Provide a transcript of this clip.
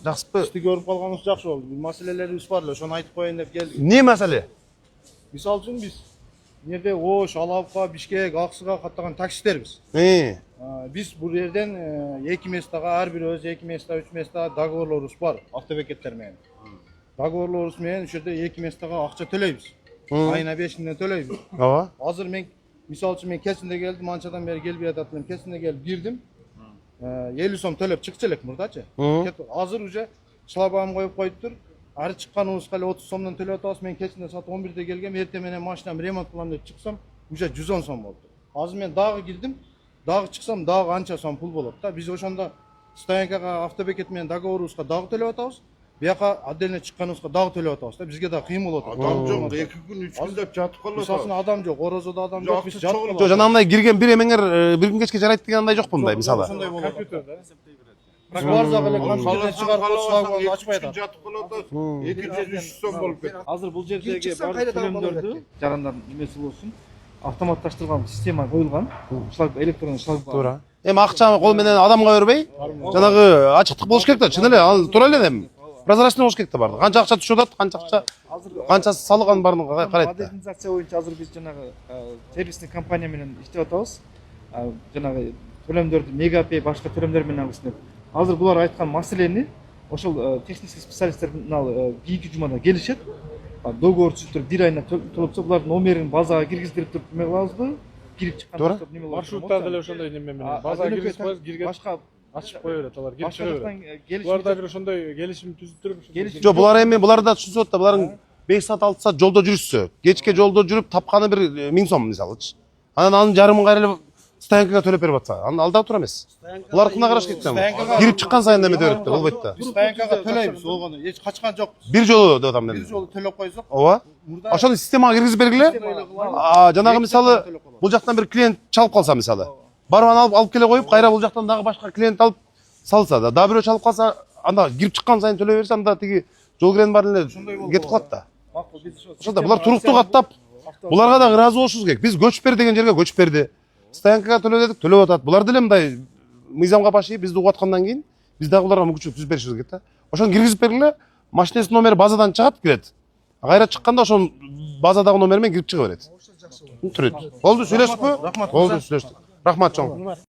Жақсыппы? Сізді көріп қалғаныңыз жақсы болды. Бұл мәселелеріміз бар, соны айтып қояйын деп келдік. Не мәселе? Мисал үшін біз жерде Ош, Алапқа, Бишкек, Ақсуға қаттаған таксистербіз. Biz bu yerden iki mesleğe, her biri öz iki mesleğe, üç mesleğe dogovorlarımız var avtobeketlerмен. Dogovorlarımız şurada iki mesleğe akça төлейбіз. Ayına 5.000'den төлейбіз. Hazır men misal için men kesinde geldim, ançadan beri gelip yatatdım, kesinde gelip girdim. 50 so'm төлеп çıkçılık murdaçı. Hazır уже şlabağım koyup koyuptur. Arı çıkkanımızga 30 so'mdan төлеп atasiz. Men kesinde saat 11'de gelgem, ertesi menen maşinamı remont kılam dep çıksam, уже 110 so'm oldu. Hazır men dağı girdim. Dağı çıksam dağı ança so'm pul болады da. Biz ошондо стоянкага автобекет менен договорубузга дагы төлөп атабыз. Бияка отдельно чыкканыбызга дагы төлөп атабыз да. Бизге да кыйын болот. Адам жок, 2 күн, 3 күн деп жатып калат. Мисалын адам жок, орозодо адам жок, биз жатып калабыз. Жо, жанагындай кирген бир эмеңер бир күн кечке жарайт деген андай жокпу мындай мисалы. Компьютерде. Biz барсак эле компьютерден чыгарып шлагбаумду ачпай атат. Жатып калат. 200-300 сом болуп кетет. Азыр бул жердеги баардык төлөмдөрдү жарандар немеси болсун автоматташтырылган система коюлган. Электрондук шлагбаум. Туура. Эми акчаны кол менен адамга бербей, жанагы ачыктык болуш керек да, чын эле, ал туура эле эми. Прозрачный болуш керек да баардыгы. Канча акча түшүп атат, канча салган баарын карайт да. Модернизация боюнча азыр биз жанагы сервисный компания менен иштеп атабыз. Жанагы төлөмдөрдү мегапей башка төлөмдөр менен алышып. Азыр булар айткан маселени ошол техник специалисттер мына 2 жумада келишет. Договор түзүп бир айына төлөпсө булардын номерин базага киргизип туруп эме кылабызбы? Кирип чыккан маршруттар деле ошондой неме менен базага киргизип коебуз, кирген башка ачып кое берет алар, кирип чыга берет. Булар Буларда бир ошондой келишим түзүп Жо, булар эми булар да түшүнүп атат, булардын 5 саат 6 саат жолдо жүрүшсө, кечке жолдо жүрүп тапканы бир 1000 сом мисалычы. Анан анын жарымын кайра эле стоянкага төлөп берип атса, анын алда туура эмес. Булардыкына караш керек да. Кирип чыккан сайын эме берет да, болбойт да. Biz стоянкага төлөйбүз, болгону эч качкан жокпуз. Бир жолу деп атам мен. Бир жолу төлөп койсок, Ооба. Ошону системага киргизип бергиле. Жанагы мисалы бул жактан бир клиент чалып калса мисалы, барып аны алып келе коюп, кайра бул жактан дагы башка клиент алып салса да, дагы бирөө чалып калса, анда кирип чыккан сайын төлөй берсе, анда тиги жол киренин баары эле кетип калат да. Ошондо булар туруктуу каттап, буларга да ыраазы болушубуз керек. Биз көчүп бер деген жерге көчүп берди. Стоянкага төлө дедик, төлөп атат. Булар деле мындай мыйзамга башый бизди угаткандан кийин биз дагы буларга мүмкүнчүлүк түзүп беришибиз керек да. Ошону киргизип бергиле, машинесинин номери базадан чыгат, кирет. Кайра чыкканда ошонун базадагы номери менен кирип чыга берет. Болду, сүйлөшүппү? Болду, сүйлөштүк. Рахмат чоң.